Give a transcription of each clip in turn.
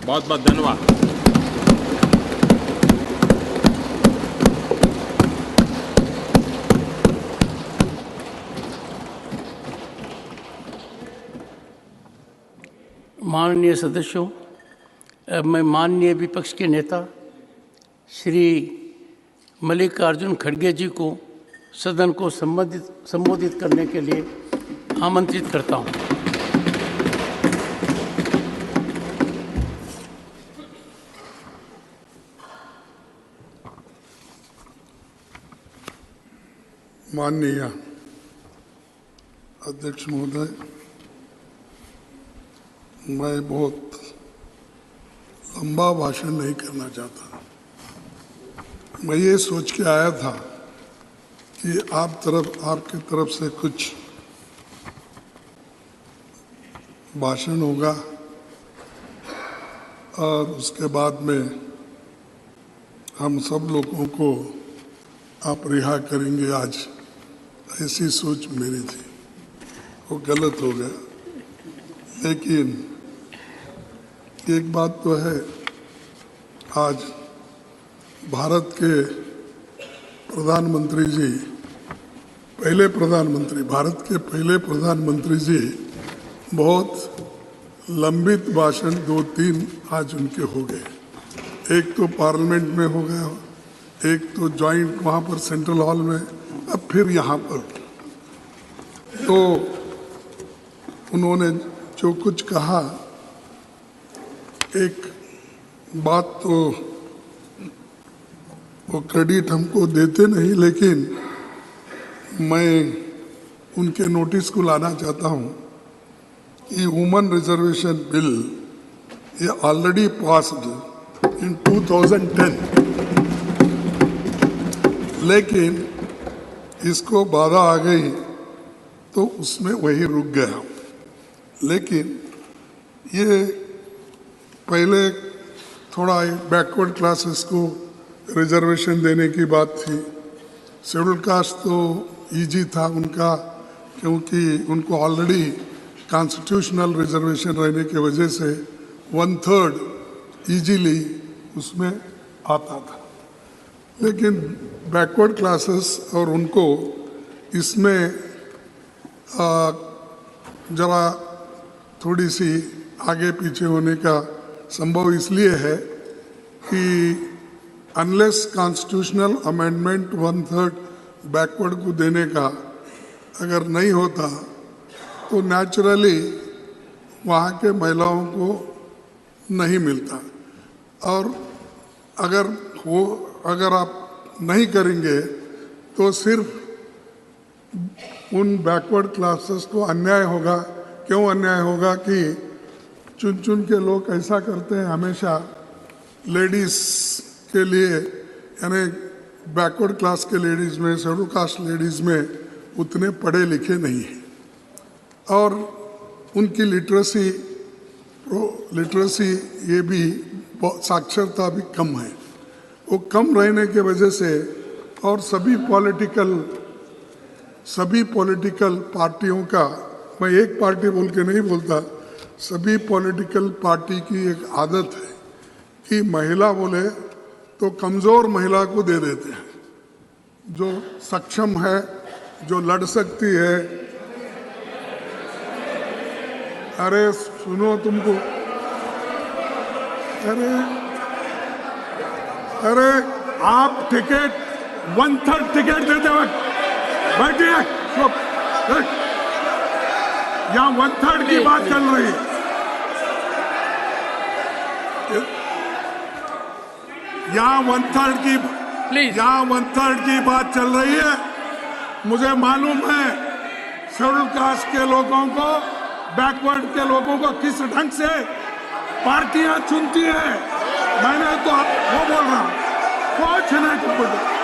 बहुत बहुत धन्यवाद। माननीय सदस्यों, अब मैं माननीय विपक्ष के नेता श्री मल्लिकार्जुन खड़गे जी को सदन को संबोधित करने के लिए आमंत्रित करता हूं। माननीय अध्यक्ष महोदय, मैं बहुत लंबा भाषण नहीं करना चाहता। मैं ये सोच के आया था कि आपकी तरफ से कुछ भाषण होगा और उसके बाद में हम सब लोगों को आप रिहा करेंगे। आज ऐसी सोच मेरी थी, वो गलत हो गया। लेकिन एक बात तो है, आज भारत के प्रधानमंत्री जी, भारत के पहले प्रधानमंत्री जी बहुत लंबित भाषण 2-3 आज उनके हो गए। एक तो पार्लियामेंट में हो गया, एक तो जॉइंट वहाँ पर सेंट्रल हॉल में, अब फिर यहाँ पर। तो उन्होंने जो कुछ कहा, एक बात तो वो क्रेडिट हमको देते नहीं, लेकिन मैं उनके नोटिस को लाना चाहता हूँ कि वुमेन रिजर्वेशन बिल ये ऑलरेडी पास्ड इन 2010, लेकिन इसको बाधा आ गई तो उसमें वही रुक गया। लेकिन ये पहले थोड़ा बैकवर्ड क्लासेस को रिजर्वेशन देने की बात थी। शेड्यूल कास्ट तो इजी था उनका, क्योंकि उनको ऑलरेडी कॉन्स्टिट्यूशनल रिजर्वेशन रहने की वजह से 1/3 इजीली उसमें आता था। लेकिन बैकवर्ड क्लासेस और उनको इसमें जरा थोड़ी सी आगे पीछे होने का संभव इसलिए है कि अनलेस कॉन्स्टिट्यूशनल अमेंडमेंट 1/3 बैकवर्ड को देने का अगर नहीं होता तो नेचुरली वहाँ के महिलाओं को नहीं मिलता। और अगर आप नहीं करेंगे तो सिर्फ उन बैकवर्ड क्लासेस को अन्याय होगा। क्यों अन्याय होगा कि चुन चुन के लोग ऐसा करते हैं, हमेशा लेडीज़ के लिए, यानी बैकवर्ड क्लास के लेडीज़ में, शेड्यूल कास्ट लेडीज़ में उतने पढ़े लिखे नहीं हैं और उनकी लिटरेसी ये भी साक्षरता भी कम है। वो कम रहने के वजह से और सभी पॉलिटिकल पार्टियों का, मैं एक पार्टी बोल के नहीं बोलता, सभी पॉलिटिकल पार्टी की एक आदत है कि महिला बोले तो कमज़ोर महिला को दे देते हैं। जो सक्षम है, जो लड़ सकती है, अरे सुनो तुमको, अरे आप टिकट 1/3 टिकट देते वक्त बैठिए, यहाँ 1/3 की बात चल रही है। यहाँ 1/3 की बात चल रही है। मुझे मालूम है शेड्यूल कास्ट के लोगों को, बैकवर्ड के लोगों को किस ढंग से पार्टियां चुनती है। मैंने तो वो बोल रहा हूँ, कुछ नहीं।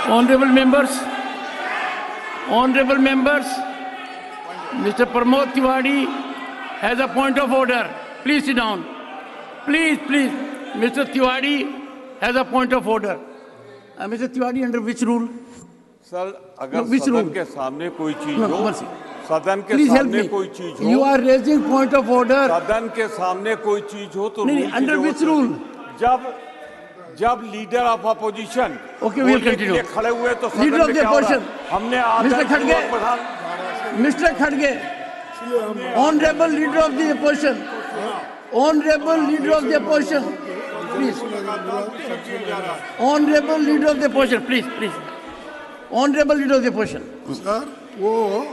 Honorable members, Mr. Pramod Tiwari has a point of order. Please sit down. Please, Mr. Tiwari has a point of order. Mr. Tiwari, under which rule? Sir, अगर which सदन rule? के सामने कोई चीज No, हो, mercy. सदन के Please help सामने me. कोई चीज You हो, are raising point of order. सदन के सामने कोई चीज हो तो नहीं, rule की under जरूरत which नहीं। rule? जब leader of opposition Okay, we'll continue. खड़े हुए तो सदन Leader में of the क्या हो रहा है? opposition. हमने Mr. Khadge. Mr. Khadge, Honorable Leader of the Opposition, Honorable Leader of the Opposition, please. Honorable Leader of the Opposition, please. Honorable Leader of the Opposition. Sir वो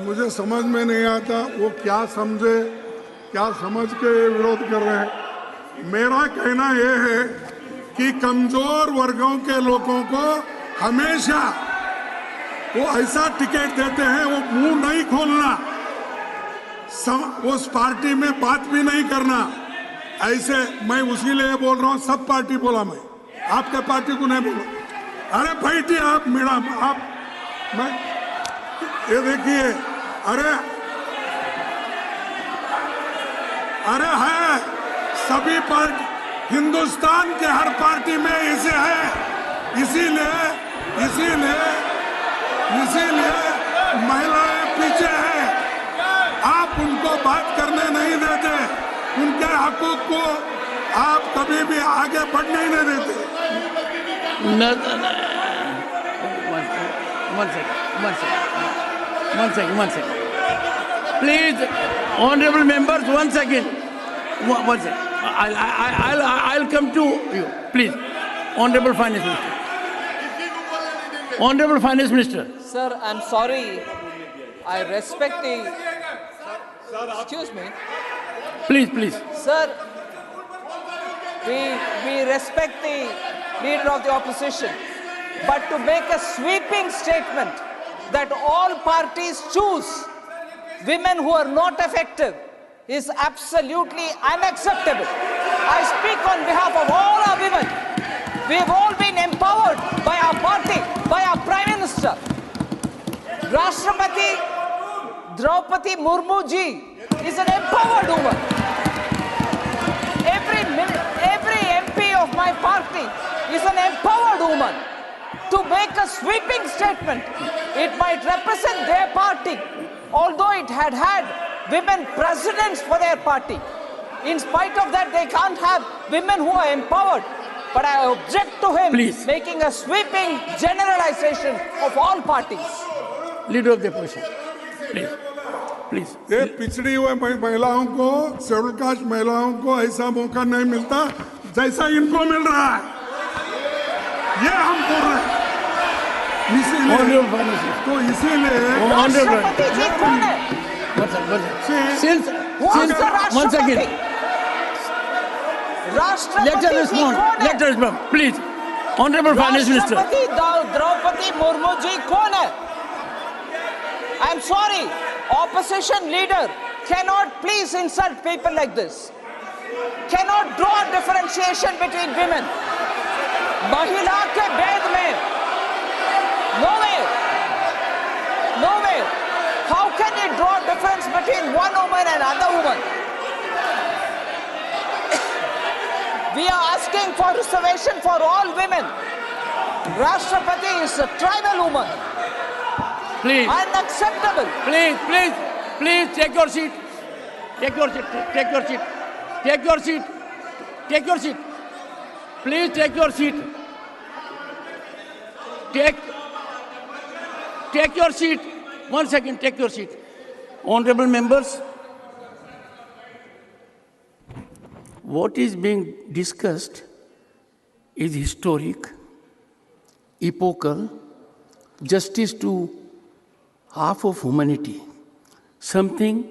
मुझे समझ में नहीं आता वो क्या समझ के विरोध कर रहे हैं। मेरा कहना यह है कि कमजोर वर्गों के लोगों को हमेशा वो ऐसा टिकट देते हैं, वो मुंह नहीं खोलना, उस पार्टी में बात भी नहीं करना। ऐसे मैं उसी लिए बोल रहा हूँ, सब पार्टी बोला, मैं आपके पार्टी को नहीं बोला। अरे बैठिए आप मैडम, मैं ये देखिए, अरे है सभी पार्टी, हिंदुस्तान के हर पार्टी में ऐसे है, इसीलिए महिलाएं पीछे हैं। आप उनको बात करने नहीं देते, उनके हकूक को आप कभी भी आगे बढ़ने ही नहीं देते। One second. Please, honorable members, 1 second. 1 second. I'll come to you. Please, Honorable Finance Minister. Honorable Finance Minister. Sir, I'm sorry. I respect the... Excuse me. Please. Sir, we respect the leader of the opposition. But to make a sweeping statement that all parties choose women who are not effective is absolutely unacceptable. I speak on behalf of all our women. We've all been empowered by our party, by our Prime Minister. Rashtrapati Draupadi Murmu ji is an empowered woman. Every MP of my party is an empowered woman. To make a sweeping statement, it might represent their party, although it had women presidents for their party. In spite of that, they can't have women who are empowered. But I object to him making a sweeping generalization of all parties. Leader of the opposition, please. ये पिछड़ी हुए महिलाओं को, schedule caste महिलाओं को ऐसा मौका नहीं मिलता जैसा इनको मिल रहा है, ये हम बोल रहे हैं। इसीलिए राष्ट्रपति जी कौन है? Once again. Let her respond. Please. Honorable Finance Minister. राष्ट्रपति द्रौपदी मुर्मू जी कौन है? I'm sorry. Opposition leader cannot please insult people like this. Cannot draw differentiation between women. महिला के भेद में no way. How can you draw difference between one woman and another woman? We are asking for reservation for all women. Rashtrapati is a tribal woman. Please. Unacceptable. Please, take your seat. Take your seat. Please take your seat. Take your seat. 1 second, take your seat. Honorable members, what is being discussed is historic, epochal, justice to half of humanity, something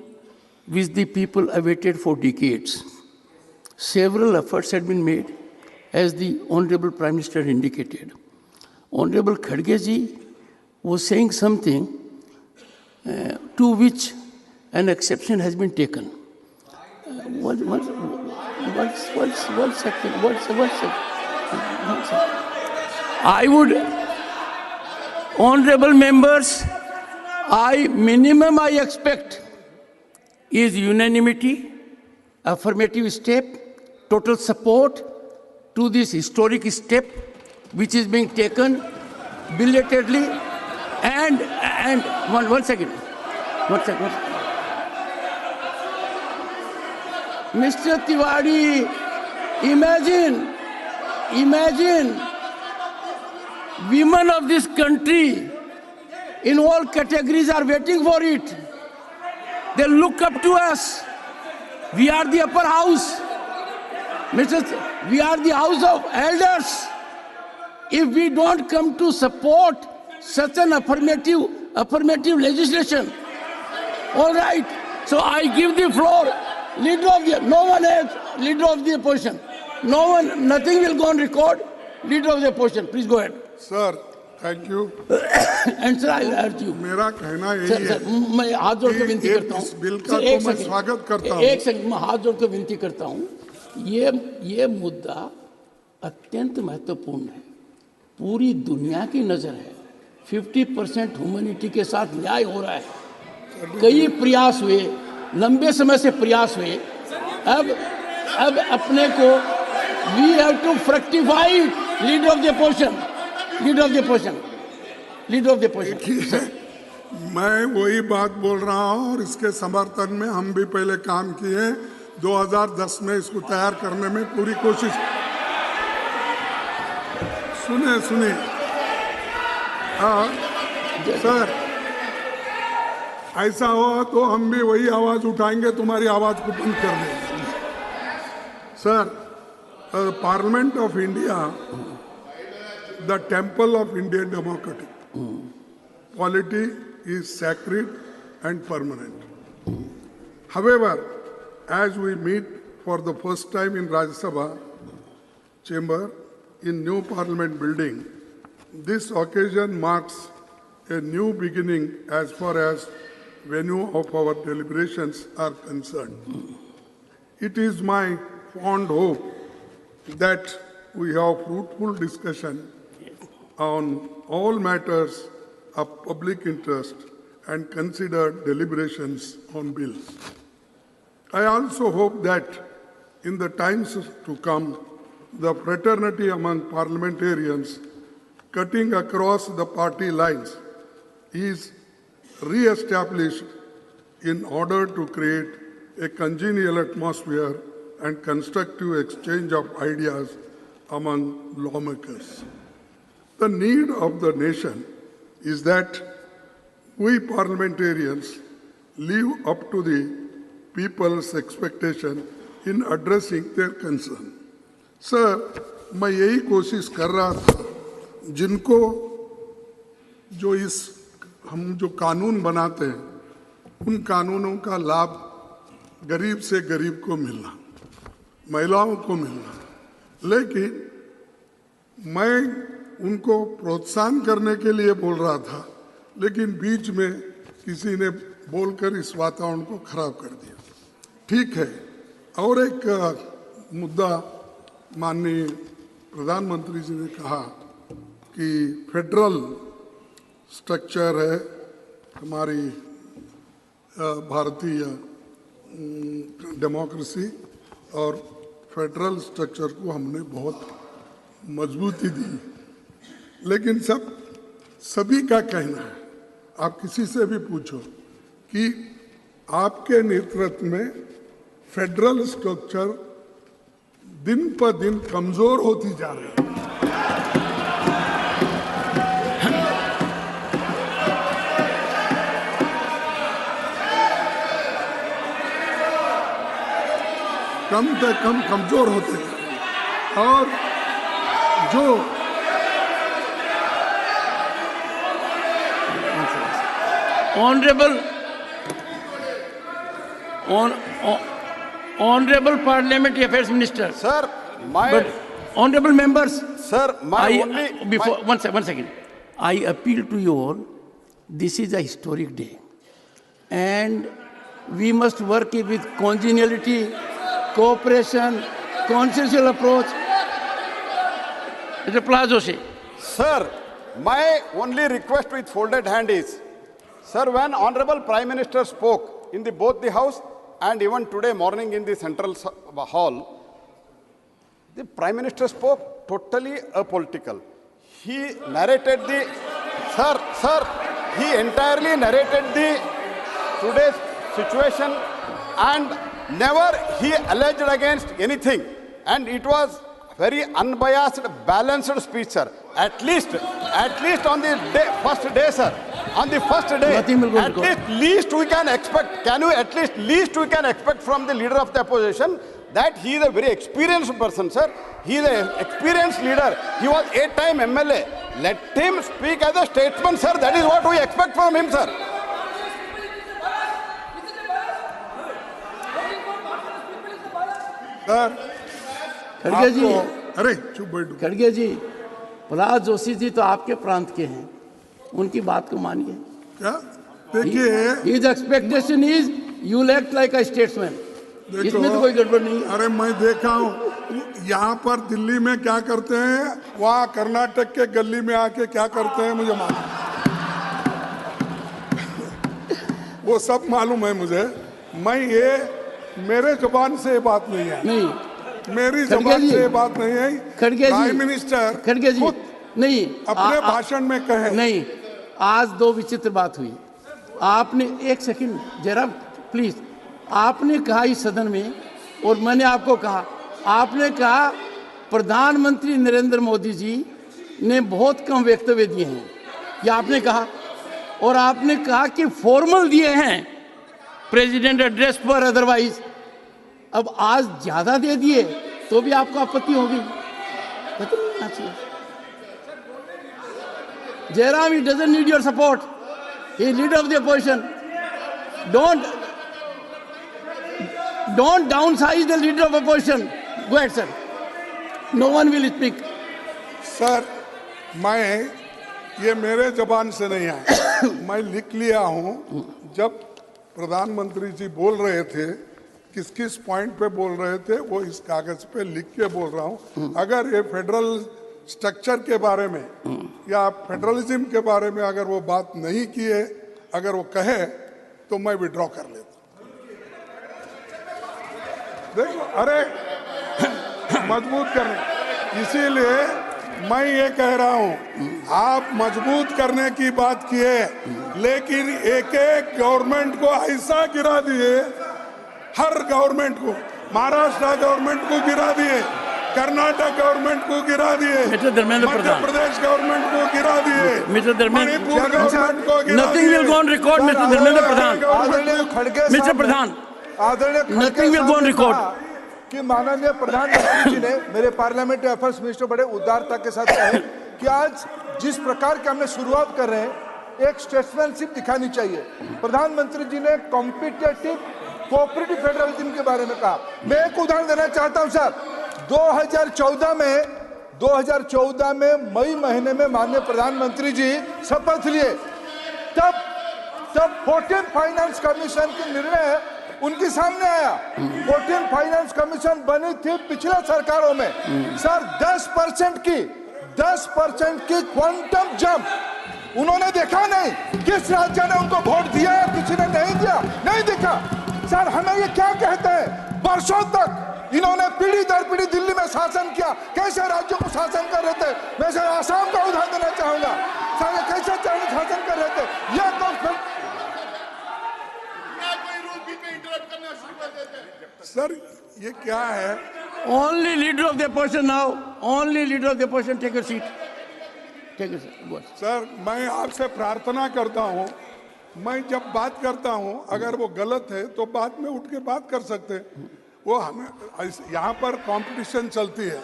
which the people awaited for decades. Several efforts had been made, as the Honorable Prime Minister indicated. Honorable Khadge ji was saying something to which an exception has been taken. One second. I would, honorable members, minimum I expect is unanimity, affirmative step, total support to this historic step which is being taken belatedly and one second. Mr. Tiwari, imagine women of this country in all categories are waiting for it. They look up to us. We are the upper house. We are the house of elders. If we don't come to support such an affirmative legislation, all right. So I give the floor, no one else, leader of the opposition. Nothing will go on record. Leader of the opposition, please go ahead. Sir thank you. And sir, I'll urge you. मेरा कहना यही sir, है मैं हाथ जोड़ के विनती कि करता हूँ। इस बिल का सर, तो एक मैं सेकंड, स्वागत करता हूँ। एक सेकंड, मैं हाथ जोड़ के विनती करता हूँ। ये मुद्दा अत्यंत महत्वपूर्ण है। पूरी दुनिया की नजर है। 50% ह्यूमैनिटी के साथ न्याय हो रहा है। कई प्रयास हुए, लंबे समय से प्रयास हुए। अब अपने को we have to fructify leader of the position. मैं वही बात बोल रहा हूँ और इसके समर्थन में हम भी पहले काम किए। 2010 में इसको तैयार करने में पूरी कोशिश। सुनिए सर, ऐसा हुआ तो हम भी वही आवाज उठाएंगे, तुम्हारी आवाज को बंद कर देंगे। Sir, parliament of India, the temple of Indian democracy. Polity is sacred and permanent. However, as we meet for the first time in Rajya Sabha chamber in new parliament building, this occasion marks a new beginning as far as venue of our deliberations are concerned. It is my fond hope that we have fruitful discussion on all matters of public interest and consider deliberations on bills. I also hope that in the times to come, the fraternity among parliamentarians cutting across the party lines is re-established in order to create a congenial atmosphere and constructive exchange of ideas among lawmakers. The need of the nation is that we parliamentarians live up to the people's expectation in addressing their concern. Sir, मैं यही कोशिश कर रहा था, जिनको हम जो कानून बनाते हैं, उन कानूनों का लाभ गरीब से गरीब को मिलना, महिलाओं को मिलना, लेकिन मैं उनको प्रोत्साहन करने के लिए बोल रहा था, लेकिन बीच में किसी ने बोलकर इस वातावरण को खराब कर दिया। ठीक है, और एक मुद्दा माननीय प्रधानमंत्री जी ने कहा कि फेडरल स्ट्रक्चर है हमारी भारतीय डेमोक्रेसी, और फेडरल स्ट्रक्चर को हमने बहुत मजबूती दी। लेकिन सभी का कहना है, आप किसी से भी पूछो कि आपके नेतृत्व में फेडरल स्ट्रक्चर दिन पर दिन कमजोर होती जा रही है। कम से कम कमजोर होते जा रही है। और जो Honorable Parliamentary Affairs Minister. Sir, honorable members. Sir, one second. I appeal to you all. This is a historic day, and we must work it with congeniality, cooperation, consensual approach. Mr. Prahlad Joshi. Sir, my only request with folded hand is, sir, when Honorable Prime Minister spoke in both the House and even today morning in the Central Hall, the Prime Minister spoke totally apolitical. He narrated he entirely narrated the today's situation and never he alleged against anything. And it was very unbiased, balanced speech, sir. At least on the first day, sir. On the first day, Nothing will go at least we can expect. Can you at least we can expect from the leader of the opposition that he is a very experienced person, sir. He is an experienced leader. He was 8-time MLA. Let him speak as a statesman, sir. That is what we expect from him, sir. Sir खड़गे जी, अरे चुप बैठो। खड़गे जी, प्रहलाद जोशी जी तो आपके प्रांत के हैं, उनकी बात को मानिए। क्या देखिए, His expectation is you will act like a statesman. इसमें तो कोई गड़बड़ नहीं है। अरे मैं देखा हूँ यहाँ पर दिल्ली में क्या करते हैं, वहाँ कर्नाटक के गली में आके क्या करते हैं मुझे मालूम, वो सब मालूम है मुझे। मैं ये मेरे जुबान से ये बात नहीं है, नहीं, मेरी खड़गे जुबान जी, से ये बात नहीं है। खड़गे जी, प्राइम मिनिस्टर खड़गे जी, खुद नहीं, अपने भाषण में कहे नहीं, आज दो विचित्र बात हुई। आपने एक सेकंड जरा प्लीज, आपने कहा इस सदन में और मैंने आपको कहा, आपने कहा प्रधानमंत्री नरेंद्र मोदी जी ने बहुत कम वक्तव्य दिए हैं, ये आपने कहा, और आपने कहा कि फॉर्मल दिए हैं प्रेसिडेंट एड्रेस पर, अदरवाइज अब आज ज्यादा दे दिए तो भी आपको आपत्ति होगी। Jairam, he doesn't need your support. He is leader of the opposition. Don't downsize the leader of opposition. Go ahead, sir. No one will speak. Sir मैं ये मेरे जबान से नहीं आया, मैं लिख लिया हूँ। जब प्रधानमंत्री जी बोल रहे थे, किस किस पॉइंट पे बोल रहे थे, वो इस कागज पे लिख के बोल रहा हूँ। अगर ये फेडरल स्ट्रक्चर के बारे में या फेडरलिज्म के बारे में अगर वो बात नहीं किए, अगर वो कहे तो मैं विड्रॉ कर लेता। देखो, अरे मजबूत करने, इसीलिए मैं ये कह रहा हूँ, आप मजबूत करने की बात किए, लेकिन एक एक गवर्नमेंट को ऐसा गिरा दिए, हर गवर्नमेंट को, महाराष्ट्र गवर्नमेंट को गिरा दिए, कर्नाटक गवर्नमेंट को गिरा दिए, मिस्टर धर्मेंद्र मध्य प्रधान, प्रदेश गवर्नमेंट को गिरा दिए, मिस्टर धर्मेंद्र, मणिपुर गवर्नमेंट को गिरा nothing will go on record, mister Dharmendra Pradhan, mister Pradhan, nothing will go on record. कि माननीय प्रधानमंत्री जी ने मेरे पार्लियामेंट्री अफेयर्स मिनिस्टर बड़े उदारता के साथ कहे कि आज जिस प्रकार के हमने शुरुआत कर रहे हैं, एक स्टेट्समैनशिप दिखानी चाहिए। प्रधानमंत्री जी ने कॉम्पिटिटिव कोऑपरेटिव फेडरलिज्म के बारे में कहा। मैं एक उदाहरण देना चाहता हूं सर, 2014 में मई महीने में माननीय प्रधानमंत्री जी शपथ लिए, तब 14th फाइनेंस कमीशन के निर्णय उनके सामने आया। 14th फाइनेंस कमीशन बनी थी पिछले सरकारों में, सर 10% की क्वांटम जंप उन्होंने देखा नहीं। किस राज्य ने उनको वोट दिया है, किसी ने नहीं दिया, नहीं देखा। सर हमें ये क्या कहते हैं, वर्षों तक इन्होंने पीढ़ी दर पीढ़ी दिल्ली में शासन किया, कैसे राज्यों को शासन कर रहे थे। मैं सर आसाम का उदाहरण देना चाहूंगा, सर ये कैसे शासन कर रहे थे। यह सर ये क्या है, Only leader of the opposition now. Only leader of the opposition. Take a seat. Take a seat. Go. Sir मैं आपसे प्रार्थना करता हूँ, मैं जब बात करता हूँ अगर वो गलत है तो बाद में उठ के बात कर सकते हैं। वो हमें यहाँ पर कंपटीशन चलती है,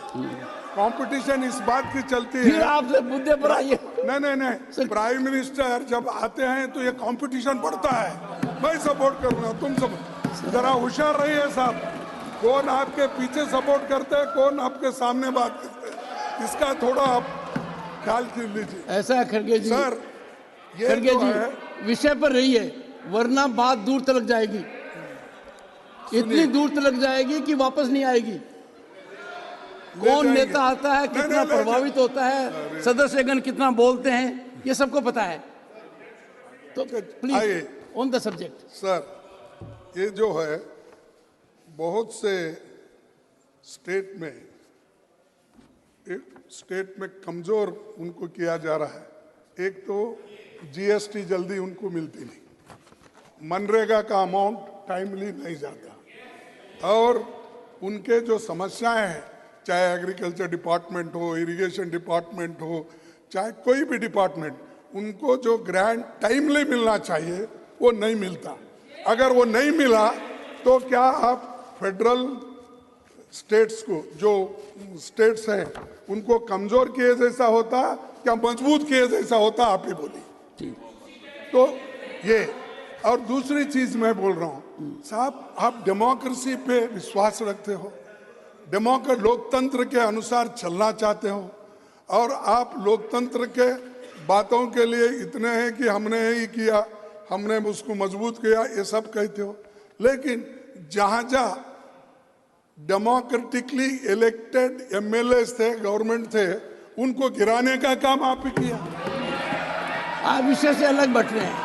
कंपटीशन इस बात की चलती है। फिर आपसे मुद्दे पर आइए। नहीं, प्राइम मिनिस्टर जब आते हैं तो ये कंपटीशन बढ़ता है। मैं सपोर्ट करूँगा, तुम सब जरा होशियार रहिए साहब, कौन आपके पीछे सपोर्ट करते हैं, कौन आपके सामने बात करते हैं, इसका थोड़ा आप ख्याल कर लीजिए। ऐसा है खड़गे जी, सर ये खड़गे जो जी है, विषय पर रहिए, वरना बात दूर तक जाएगी, इतनी दूर तक जाएगी कि वापस नहीं आएगी। ले कौन जाएंगे। नेता आता है, नहीं, कितना नहीं, ले प्रभावित होता है, सदस्यगण कितना बोलते हैं, ये सबको पता है। तो प्लीज आइए। On the subject. सर, ये जो है बहुत से स्टेट में कमजोर उनको किया जा रहा है। एक तो जीएसटी जल्दी उनको मिलती नहीं, मनरेगा का अमाउंट टाइमली नहीं जाता, और उनके जो समस्याएं हैं, चाहे एग्रीकल्चर डिपार्टमेंट हो, इरिगेशन डिपार्टमेंट हो, चाहे कोई भी डिपार्टमेंट, उनको जो ग्रांट टाइमली मिलना चाहिए वो नहीं मिलता। अगर वो नहीं मिला तो क्या आप फेडरल स्टेट्स को, जो स्टेट्स हैं, उनको कमजोर किए जैसा होता क्या मजबूत किए जैसा होता? आप ही बोलिए। तो ये, और दूसरी चीज मैं बोल रहा हूं साहब, आप डेमोक्रेसी पे विश्वास रखते हो, लोकतंत्र के अनुसार चलना चाहते हो, और आप लोकतंत्र के बातों के लिए इतने हैं कि हमने ही किया, हमने उसको मजबूत किया, ये सब कहते हो। लेकिन जहां जहां डेमोक्रेटिकली इलेक्टेड एमएलए थे, गवर्नमेंट थे, उनको गिराने का काम आप ही किया। आप विषय से अलग बढ़ रहे हैं।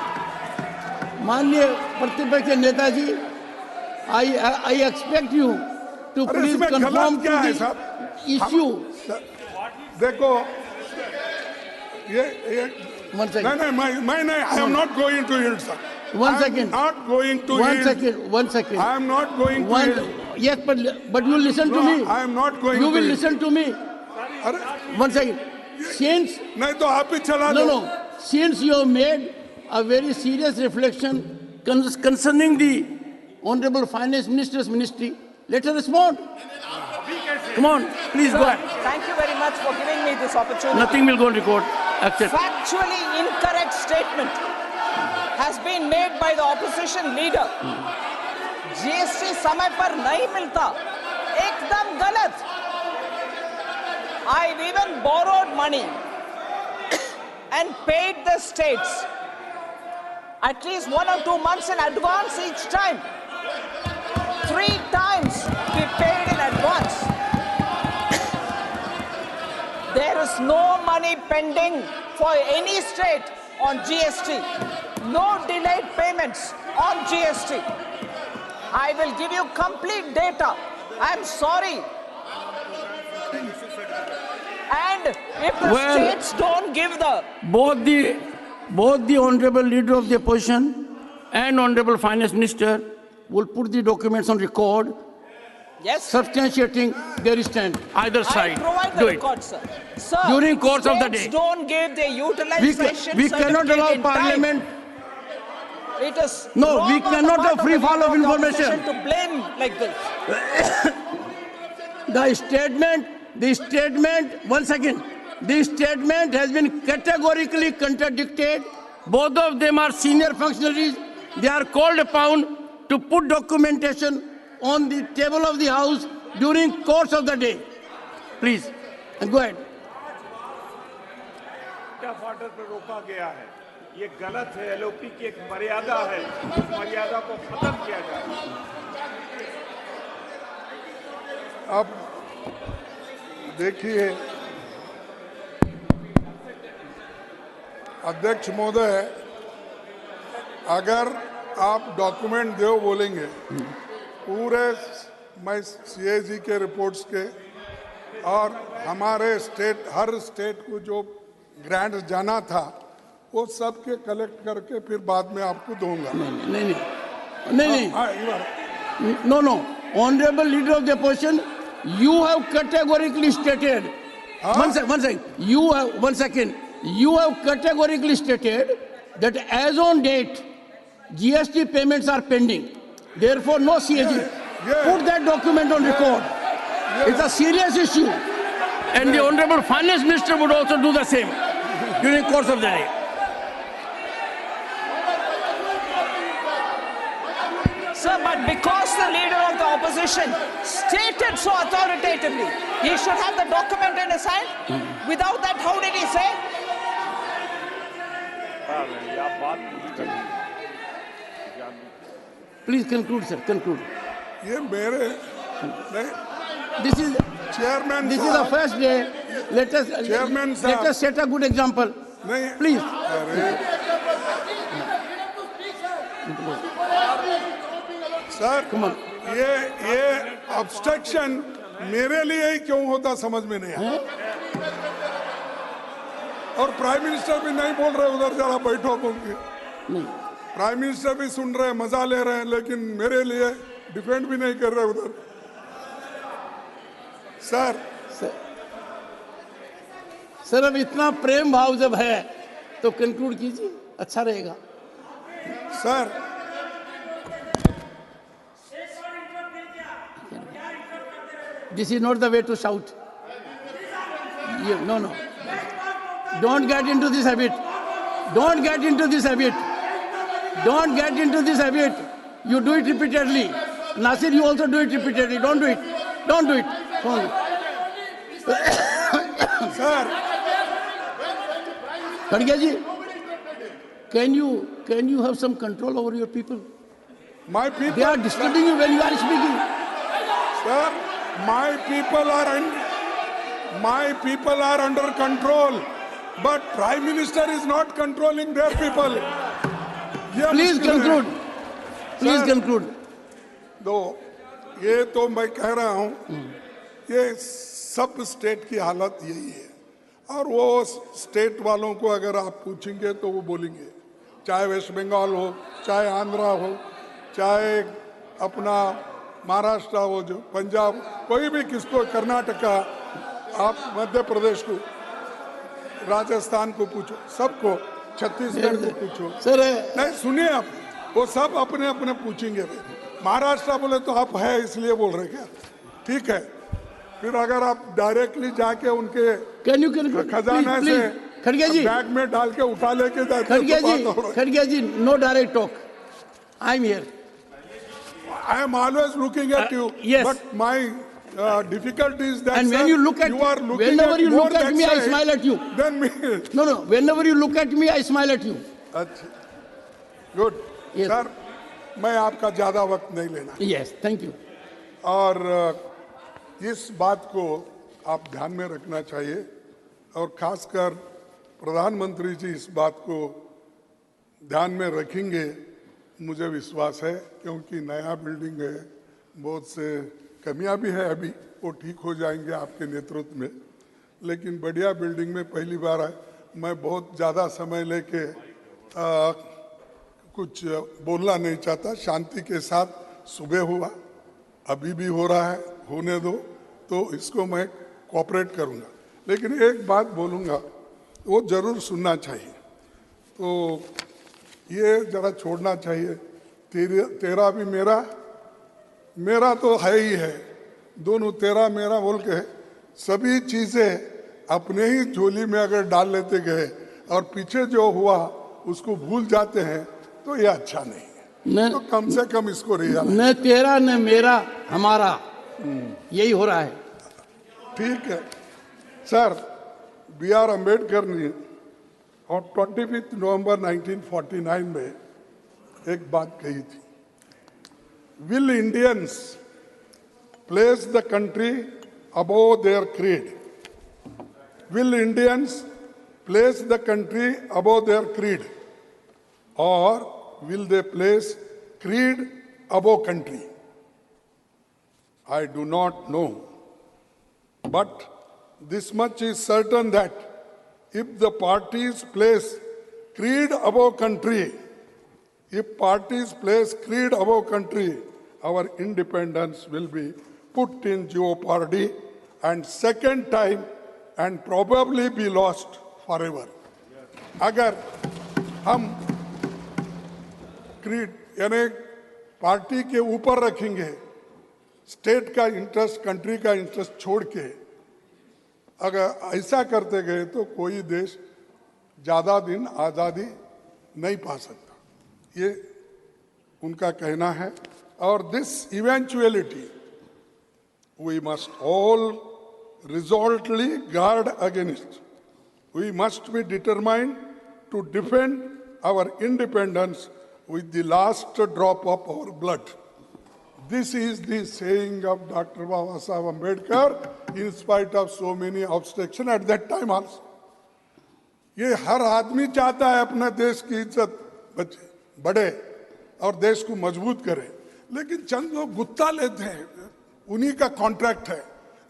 माननीय प्रतिपक्ष के नेताजी, आई एक्सपेक्ट यू टू अरे प्लीज इसमें कंफर्म गलत क्या है साहब? इश्यू। देखो ये One second. नहीं, I am not going to yield sir. One second. Not going to One yield. second. One second. I am not going to One. Yield. Yes, but you listen to me. I am not going You to will yield. listen to me. अरे One second. Since नहीं तो आप ही चला no, दो। no. Since you have made a very serious reflection concerning the Honorable Finance Minister's ministry, let her respond. Come on, please go ahead. Thank you very much for giving me this opportunity. Nothing will go on record. Accept. Factually incorrect statement has been made by the opposition leader. GST समय पर नहीं मिलता, एकदम गलत. I've even borrowed money and paid the states at least 1 or 2 months in advance each time. 3 times we paid in advance. There is no money pending for any state on GST. No delayed payments on GST. I will give you complete data. I am sorry. And if the Well, states don't give the both the honorable leader of the opposition and honorable finance minister will put the documents on record yes, substantiating their stand either I side. provide Do the it. record, sir. Sir, During course of the states day. don't give their utilization We cannot certificate allow in parliament. time. It is No, wrong we on the cannot part have of free the fall leader of the information. opposition to blame like this. The statement, one second. The statement has been categorically contradicted. Both of them are senior functionaries. They are called upon to put documentation on the table of the House during course of the day. Please, go ahead. Order पर रोका गया है, ये गलत है। LOP की एक मर्यादा है, उस मर्यादा को खत्म किया जाए। अब देखिए अध्यक्ष महोदय, अगर आप डॉक्यूमेंट दो बोलेंगे पूरे, मैं सीएजी के रिपोर्ट्स के और हमारे स्टेट, हर स्टेट को जो ग्रांट जाना था वो सब के कलेक्ट करके फिर बाद में आपको दूंगा। नहीं. No. Honorable leader of the opposition, you have categorically stated. One second. You have categorically stated that as on date, GST payments are pending. Therefore, no CAG. Put that document on record. It's a serious issue. And the Honorable Finance Minister would also do the same during the course of the day. Sir, but because the leader of the opposition stated so authoritatively, he should have the document in his hand. Without that, how did he say? आप बात पूरी करिए। Please conclude, sir. Conclude. ये मेरे नहीं, This is chairman This is the first day. Let us Chairman let साहब। us set a good example. नहीं Please. अरे सर Come on. ये ऑब्स्ट्रक्शन मेरे लिए ही क्यों होता समझ में नहीं आया। और प्राइम मिनिस्टर भी नहीं बोल रहे उधर जरा बैठो बोल के। नहीं। प्राइम मिनिस्टर भी सुन रहे हैं, मजा ले रहे हैं, लेकिन मेरे लिए डिफेंड भी नहीं कर रहे उधर। सर सर अब इतना प्रेम भाव जब है तो कंक्लूड कीजिए, अच्छा रहेगा। Sir This is not the way to shout. No. Don't get into this habit. Don't get into this habit. Don't get into this habit. You do it repeatedly. Nasir, you also do it repeatedly. Don't do it. Don't do it. Come on. Sir Khadge ji, can you have some control over your people? My They people are disturbing you when you are speaking. Sir my people are under control but prime minister is not controlling their people. Please conclude. Please conclude. ये तो मैं कह रहा हूं ये सब state की हालत यही है। और वो स्टेट वालों को अगर आप पूछेंगे तो वो बोलेंगे, चाहे वेस्ट बंगाल हो, चाहे आंध्रा हो, चाहे अपना महाराष्ट्र हो, जो पंजाब, कोई भी, किसको, कर्नाटका, आप मध्य प्रदेश को, राजस्थान को पूछो, सबको, छत्तीसगढ़ को पूछो। सर नहीं सुनिए आप, वो सब अपने अपने पूछेंगे। महाराष्ट्र बोले तो आप है इसलिए बोल रहे क्या? ठीक है, फिर अगर आप डायरेक्टली जाके उनके can you conclude? खजाना Please, से please. Khadge ji, बैग में डाल के उठा लेके जाते हैं तो बात हो रहा है। Khadge ji, no direct talk. I'm here. I am always looking at you, yes. but my difficulty is that And when sir, you look at, you are looking whenever at you more look at that me, I side smile at you. than me. No, whenever you look at me, I smile at you. अच्छा, good Yes. Sir, मैं आपका ज्यादा वक्त नहीं लेना। Yes, thank you. और इस बात को आप ध्यान में रखना चाहिए, और खासकर प्रधानमंत्री जी इस बात को ध्यान में रखेंगे, मुझे विश्वास है, क्योंकि नया बिल्डिंग है, बहुत से कमियां भी है, अभी वो ठीक हो जाएंगे आपके नेतृत्व में, लेकिन बढ़िया बिल्डिंग में पहली बार है। मैं बहुत ज़्यादा समय लेके कुछ बोलना नहीं चाहता, शांति के साथ सुबह हुआ, अभी भी हो रहा है, होने दो, तो इसको मैं कोऑपरेट करूंगा। लेकिन एक बात बोलूंगा, वो जरूर सुनना चाहिए, तो ये जरा छोड़ना चाहिए। तेरा भी मेरा, मेरा तो है ही है, दोनों तेरा मेरा बोल के सभी चीज़ें अपने ही झोली में अगर डाल लेते गए और पीछे जो हुआ उसको भूल जाते हैं, तो ये अच्छा नहीं है। तो कम से कम इसको रियलाइज, न तेरा न मेरा, हमारा, यही हो रहा है। ठीक है सर। बी आर अम्बेडकर ने और 25 नवंबर 1949 में एक बात कही थी, will Indians place the country above their creed, will Indians place the country above their creed, और will they place creed above country? I do not know. But this much is certain, that if the parties place creed above country, if parties place creed above country, our independence will be put in jeopardy, and second time, and probably be lost forever. अगर हम creed यानी party के ऊपर रखेंगे, state का interest, country का interest छोड़ के अगर ऐसा करते गए, तो कोई देश ज़्यादा दिन आज़ादी नहीं पा सकता, ये उनका कहना है। और this eventuality we must all resolutely guard against, we must be determined to defend our independence with the last drop of our blood. This is the saying of Dr. Baba Saheb Ambedkar, in spite of so many obstructions at that time also. ये हर आदमी चाहता है अपना देश की इज्जत बचे, बढ़े और देश को मजबूत करे, लेकिन चंद लोग गुत्ता लेते हैं, उन्हीं का कॉन्ट्रैक्ट है,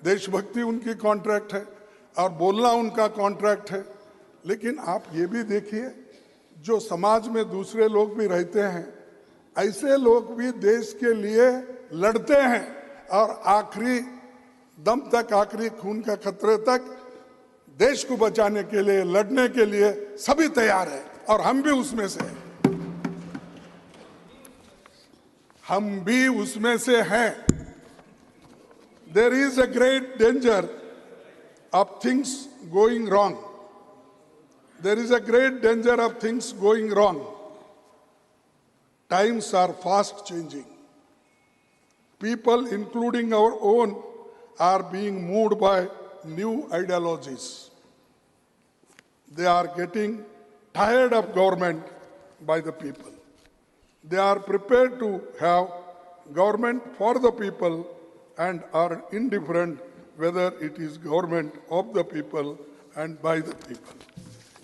देशभक्ति उनकी कॉन्ट्रैक्ट है और बोलना उनका कॉन्ट्रैक्ट है। लेकिन आप ये भी देखिए, जो समाज में दूसरे लोग भी रहते हैं, ऐसे लोग भी देश के लिए लड़ते हैं और आखिरी दम तक, आखिरी खून का खतरे तक देश को बचाने के लिए, लड़ने के लिए सभी तैयार है और हम भी उसमें से हैं। हम भी उसमें से हैं। There is a great danger of things going wrong. There is a great danger of things going wrong. Times are fast changing. People, including our own, are being moved by new ideologies. They are getting tired of government by the people. They are prepared to have government for the people and are indifferent whether it is government of the people and by the people.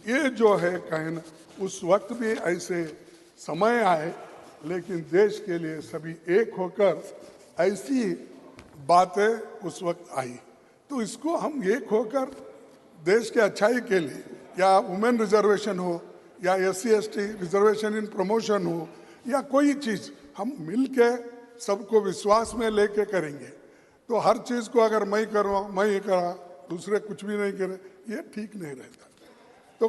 ये जो है कहना, उस वक्त भी ऐसे समय आए, लेकिन देश के लिए सभी एक होकर ऐसी बातें उस वक्त आई, तो इसको हम एक होकर देश के अच्छाई के लिए, या वुमेन रिजर्वेशन हो या SC/ST रिजर्वेशन इन प्रमोशन हो या कोई चीज, हम मिलके सबको विश्वास में लेके करेंगे। तो हर चीज को अगर मैं करूँ, मैं ये करा, दूसरे कुछ भी नहीं करे, ये ठीक नहीं रहता। तो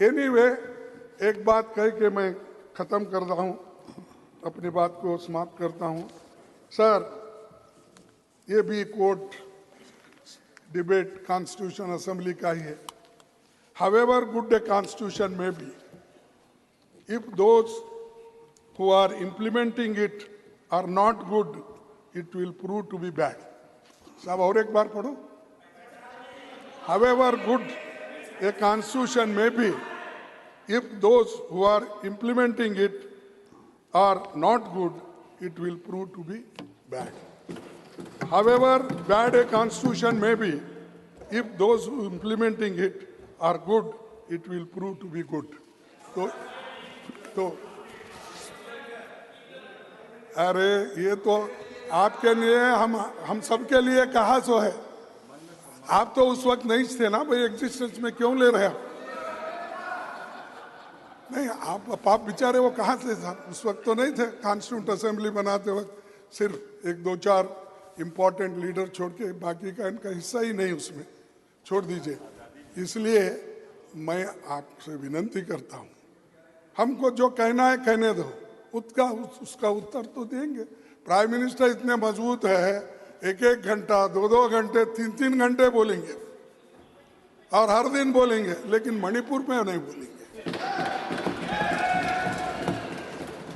एनीवे, एक बात कह के मैं खत्म कर रहा हूँ, अपनी बात को समाप्त करता हूँ। सर, ये भी कोर्ट डिबेट कॉन्स्टिट्यूशन असेंबली का ही है। However good a constitution may be, if those who are implementing it are not good, it will prove to be bad. साहब और एक बार पढ़ो। However good a constitution may be, if those who are implementing it are not good, it will prove to be bad. However bad a constitution may be, if those who are implementing it are good, it will prove to be good. तो अरे ये तो आपके लिए, हम सबके लिए कहा सो है। आप तो उस वक्त नहीं थे ना भाई, एग्जिस्टेंस में क्यों ले रहे हैं? नहीं, आप बेचारे वो कहाँ से था? उस वक्त तो नहीं थे। कॉन्स्टिट्यूंट असेंबली बनाते वक्त सिर्फ एक दो चार इंपॉर्टेंट लीडर छोड़ के बाकी का इनका हिस्सा ही नहीं उसमें, छोड़ दीजिए। इसलिए मैं आपसे विनती करता हूं, हमको जो कहना है कहने दो, उसका उत्तर तो देंगे। प्राइम मिनिस्टर इतने मजबूत है, एक एक घंटा, दो घंटे, तीन घंटे बोलेंगे और हर दिन बोलेंगे, लेकिन मणिपुर में नहीं बोलेंगे।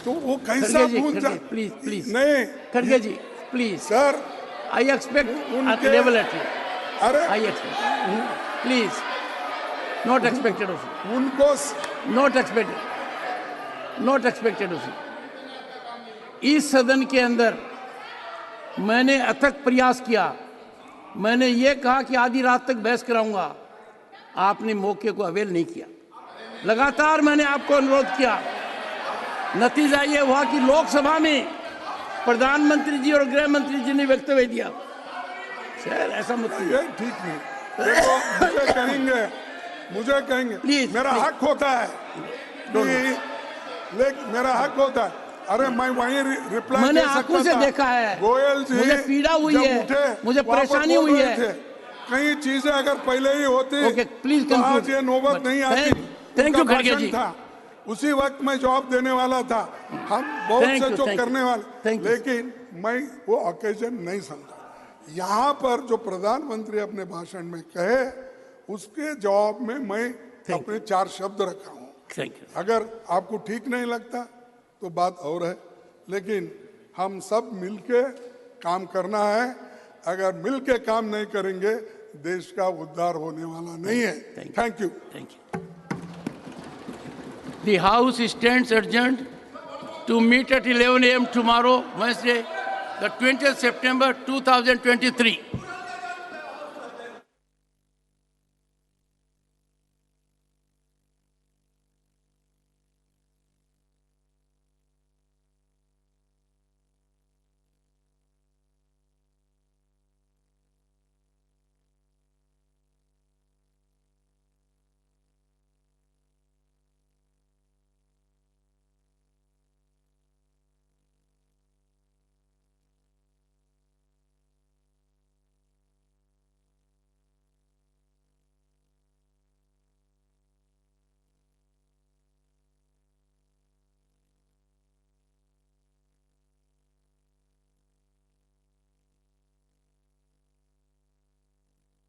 तो वो कैसा भूल जा? प्लीज नहीं, खड़गे ji please sir, I expect level at you. अरे I expect, please, not expected of you, उनको नॉट एक्सपेक्टेड ऑफ यू। इस सदन के अंदर मैंने अथक प्रयास किया, मैंने ये कहा कि आधी रात तक बहस कराऊंगा, आपने मौके को अवेल नहीं किया। लगातार मैंने आपको अनुरोध किया, नतीजा ये हुआ कि लोकसभा में प्रधानमंत्री जी और गृह मंत्री जी ने वक्तव्य दिया। सर ऐसा मत कीजिए, ये ठीक नहीं। देखो, मुझे कहेंगे प्लीज, मेरा हक होता है, लेकिन मेरा हक होता है। अरे मैं वहीं रिप्लाई मैंने दे सकता आंखों से था। देखा है, गोयल जी, मुझे पीड़ा हुई जब है, उठे, मुझे वहाँ पर परेशानी बोल हुई रहे है। थे। कई चीजें अगर पहले ही होती, ओके, प्लीज तो आज कंक्लूड। ये नौबत नहीं आती। थैंक यू उनका खड़गे भाषण जी। था, उसी वक्त मैं जवाब देने वाला था। हम बहुत Thank से you, जो thank you. करने वाले, Thank you. लेकिन मैं वो ओकेजन नहीं समझा। यहाँ पर जो प्रधानमंत्री अपने भाषण में कहे, उसके जवाब में मैं अपने 4 शब्द रखा हूँ। Thank you. अगर आपको ठीक नहीं लगता तो बात और है, लेकिन हम सब मिलके काम करना है। अगर मिलके काम नहीं करेंगे, देश का उद्धार होने वाला नहीं है। Thank you. Thank you. The House stands adjourned to meet at 11 a.m. tomorrow, Wednesday, the 20th September 2023.